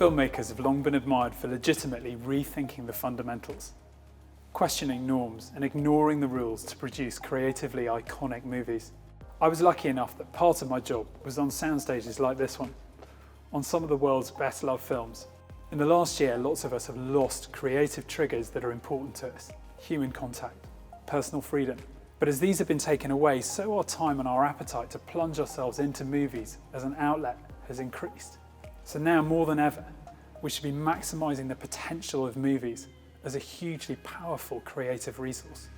Filmmakers have long been admired for legitimately rethinking the fundamentals, questioning norms and ignoring the rules to produce creatively iconic movies. I was lucky enough that part of my job was on sound stages like this one, on some of the world's best loved films. In the last year, lots of us have lost creative triggers that are important to us: human contact, personal freedom. But as these have been taken away, so our time and our appetite to plunge ourselves into movies as an outlet has increased. So now more than ever, we should be maximising the potential of movies as a hugely powerful creative resource.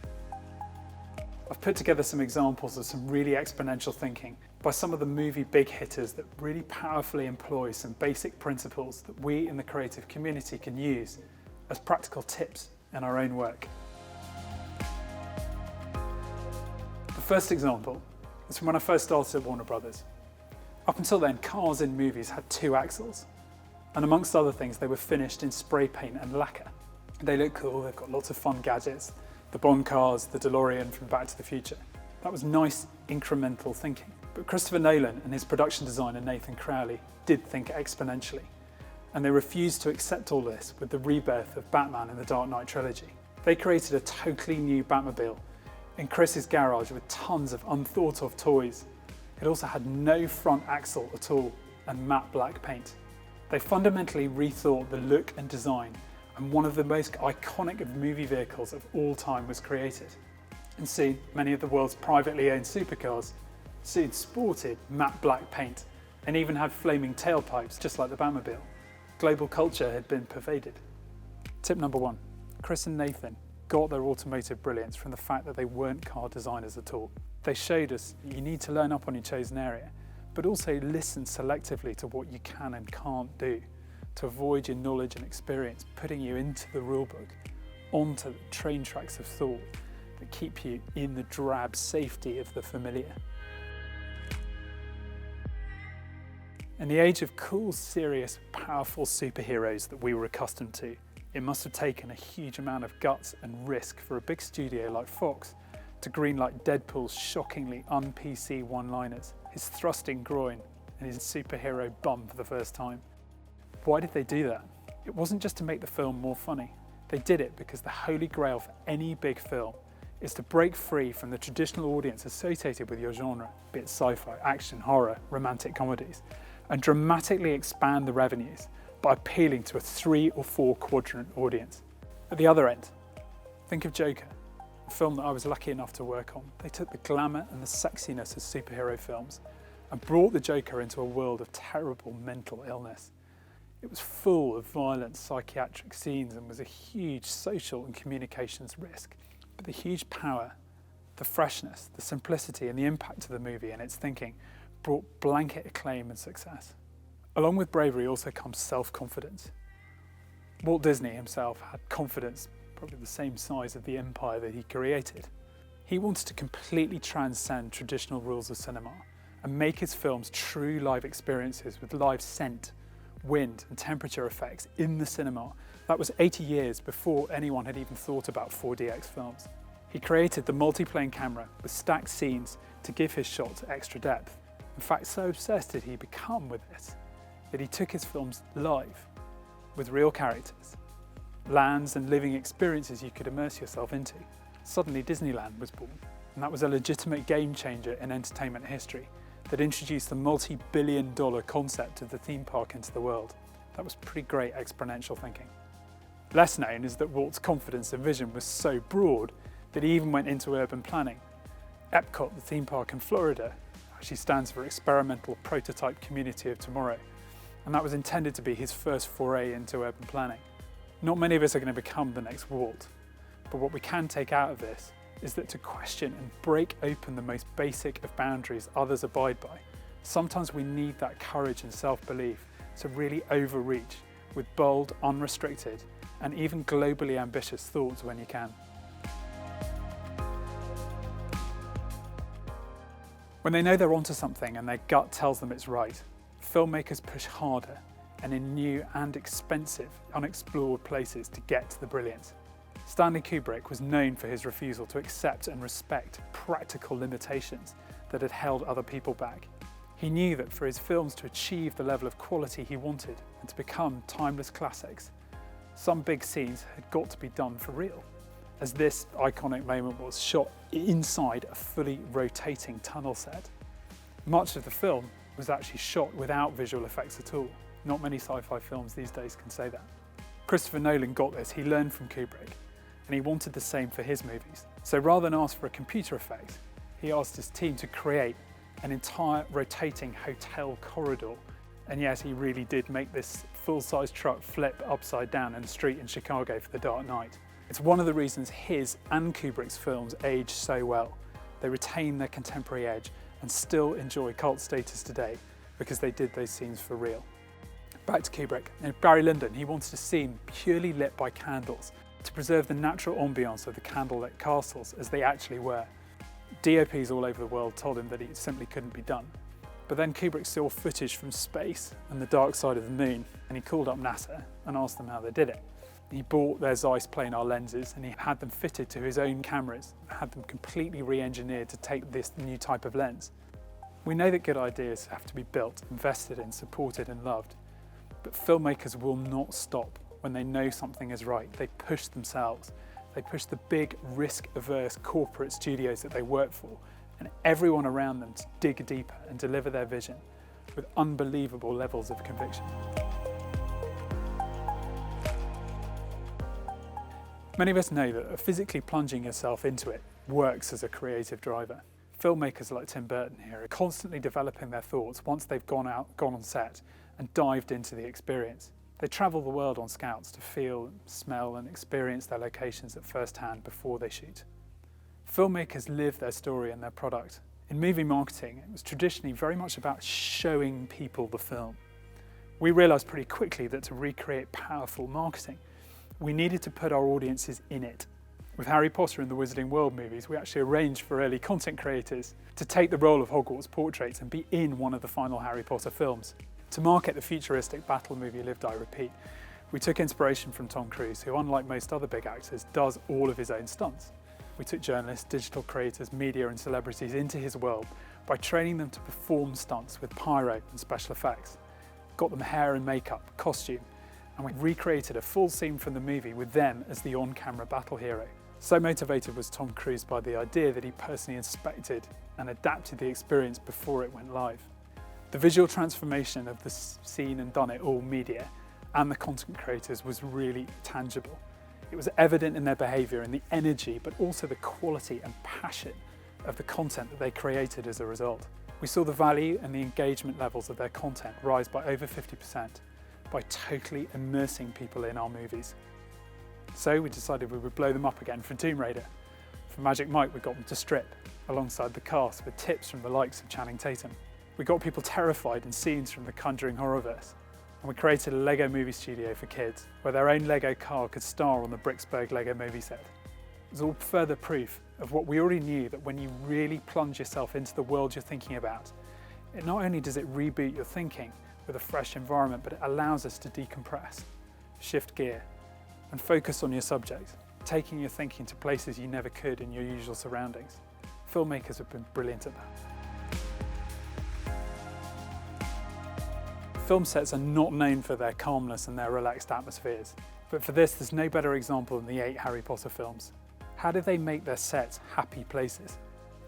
I've put together some examples of some really exponential thinking by some of the movie big hitters that really powerfully employ some basic principles that we in the creative community can use as practical tips in our own work. The first example is from when I first started at Warner Brothers. Up until then, cars in movies had two axles, and amongst other things, they were finished in spray paint and lacquer. They look cool, they've got lots of fun gadgets, the Bond cars, the DeLorean from Back to the Future. That was nice, incremental thinking. But Christoper Nolan and his production designer Nathan Crowley did think exponentially, and they refused to accept all this with the rebirth of Batman in the Dark Knight trilogy. They created a totally new Batmobile in Chris's garage with tons of unthought of toys. It also had no front axle at all and matte black paint. They fundamentally rethought the look and design, and one of the most iconic of movie vehicles of all time was created. And soon, many of the world's privately owned supercars soon sported matte black paint and even had flaming tailpipes just like the Batmobile. Global culture had been pervaded. Tip number one, Chris and Nathan got their automotive brilliance from the fact that they weren't car designers at all. They showed us you need to learn up on your chosen area, but also listen selectively to what you can and can't do to avoid your knowledge and experience putting you into the rulebook, onto the train tracks of thought that keep you in the drab safety of the familiar. In the age of cool, serious, powerful superheroes that we were accustomed to, it must have taken a huge amount of guts and risk for a big studio like Fox to greenlight Deadpool's shockingly un-PC one-liners, his thrusting groin, and his superhero bum for the first time. Why did they do that? It wasn't just to make the film more funny. They did it because the holy grail for any big film is to break free from the traditional audience associated with your genre, be it sci-fi, action, horror, romantic comedies, and dramatically expand the revenues by appealing to a 3 or 4 quadrant audience. At the other end, think of Joker, a film that I was lucky enough to work on. They took the glamour and the sexiness of superhero films and brought the Joker into a world of terrible mental illness. It was full of violent psychiatric scenes and was a huge social and communications risk. But the huge power, the freshness, the simplicity and the impact of the movie and its thinking brought blanket acclaim and success. Along with bravery also comes self-confidence. Walt Disney himself had confidence probably the same size of the empire that he created. He wanted to completely transcend traditional rules of cinema and make his films true live experiences with live scent, wind and temperature effects in the cinema. That was 80 years before anyone had even thought about 4DX films. He created the multi-plane camera with stacked scenes to give his shots extra depth. In fact, so obsessed did he become with this that he took his films live with real characters, lands and living experiences you could immerse yourself into. Suddenly Disneyland was born, and that was a legitimate game changer in entertainment history that introduced the multi-billion-dollar concept of the theme park into the world. That was pretty great exponential thinking. Less known is that Walt's confidence and vision was so broad that he even went into urban planning. Epcot, the theme park in Florida, actually stands for Experimental Prototype Community of Tomorrow, and that was intended to be his first foray into urban planning. Not many of us are going to become the next Walt, but what we can take out of this is that to question and break open the most basic of boundaries others abide by, sometimes we need that courage and self-belief to really overreach with bold, unrestricted, and even globally ambitious thoughts when you can. When they know they're onto something and their gut tells them it's right, filmmakers push harder and in new and expensive, unexplored places to get to the brilliance. Stanley Kubrik was known for his refusal to accept and respect practical limitations that had held other people back. He knew that for his films to achieve the level of quality he wanted and to become timeless classics, some big scenes had got to be done for real, as this iconic moment was shot inside a fully rotating tunnel set. Much of the film was actually shot without visual effects at all. Not many sci-fi films these days can say that. Christoper Nolan got this. He learned from Kubrik, and he wanted the same for his movies. So rather than ask for a computer effect, he asked his team to create an entire rotating hotel corridor. And yes, he really did make this full-size truck flip upside down in the street in Chicago for The Dark Knight. It's one of the reasons his and Kubrick's films age so well. They retain their contemporary edge and still enjoy cult status today because they did those scenes for real. Back to Kubrick. In Barry Lyndon, he wanted a scene purely lit by candles to preserve the natural ambience of the candlelit castles as they actually were. DOPs all over the world told him that it simply couldn't be done. But then Kubrick saw footage from space and the dark side of the moon, and he called up NASA and asked them how they did it. He bought their Zeiss planar lenses and he had them fitted to his own cameras, had them completely re-engineered to take this new type of lens. We know that good ideas have to be built, invested in, supported and loved, but filmmakers will not stop when they know something is right. They push themselves. They push the big, risk-averse corporate studios that they work for and everyone around them to dig deeper and deliver their vision with unbelievable levels of conviction. Many of us know that physically plunging yourself into it works as a creative driver. Filmmakers like Tim Burton here are constantly developing their thoughts once they've gone on set and dived into the experience. They travel the world on scouts to feel, smell and experience their locations at first hand before they shoot. Filmmakers live their story and their product. In movie marketing, it was traditionally very much about showing people the film. We realised pretty quickly that to recreate powerful marketing, we needed to put our audiences in it. With Harry Potter and the Wizarding World movies, we actually arranged for early content creators to take the role of Hogwarts portraits and be in one of the final Harry Potter films. To market the futuristic battle movie Live, Die, Repeat, we took inspiration from Tom Cruise, who, unlike most other big actors, does all of his own stunts. We took journalists, digital creators, media and celebrities into his world by training them to perform stunts with pyro and special effects. Got them hair and makeup, costume, and we recreated a full scene from the movie with them as the on-camera battle hero. So motivated was Tom Cruise by the idea that he personally inspected and adapted the experience before it went live. The visual transformation of the seen and done it all media and the content creators was really tangible. It was evident in their behaviour and the energy, but also the quality and passion of the content that they created as a result. We saw the value and the engagement levels of their content rise by over 50% by totally immersing people in our movies. So we decided we would blow them up again for Tomb Raider. For Magic Mike, we got them to strip alongside the cast with tips from the likes of Channing Tatum. We got people terrified in scenes from the Conjuring horrorverse. And we created a Lego movie studio for kids where their own Lego car could star on the Bricksburg Lego movie set. It was all further proof of what we already knew, that when you really plunge yourself into the world you're thinking about, it not only does it reboot your thinking with a fresh environment, but it allows us to decompress, shift gear, and focus on your subject, taking your thinking to places you never could in your usual surroundings. Filmmakers have been brilliant at that. Film sets are not known for their calmness and their relaxed atmospheres, but for this there's no better example than the 8 Harry Potter films. How did they make their sets happy places?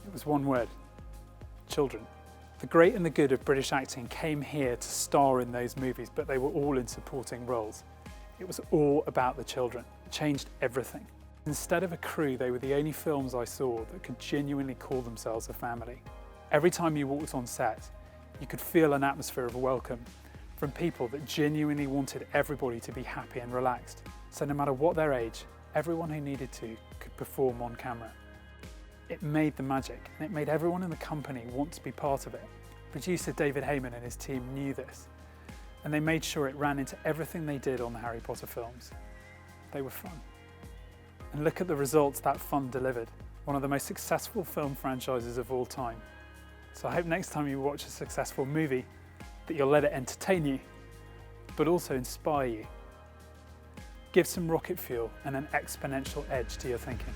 It was one word: children. The great and the good of British acting came here to star in those movies, but they were all in supporting roles. It was all about the children. It changed everything. Instead of a crew, they were the only films I saw that could genuinely call themselves a family. Every time you walked on set, you could feel an atmosphere of welcome from people that genuinely wanted everybody to be happy and relaxed. So no matter what their age, everyone who needed to could perform on camera. It made the magic, and it made everyone in the company want to be part of it. Producer David Heyman and his team knew this, and they made sure it ran into everything they did on the Harry Potter films. They were fun. And look at the results that fun delivered. One of the most successful film franchises of all time. So I hope next time you watch a successful movie that you'll let it entertain you, but also inspire you. Give some rocket fuel and an exponential edge to your thinking.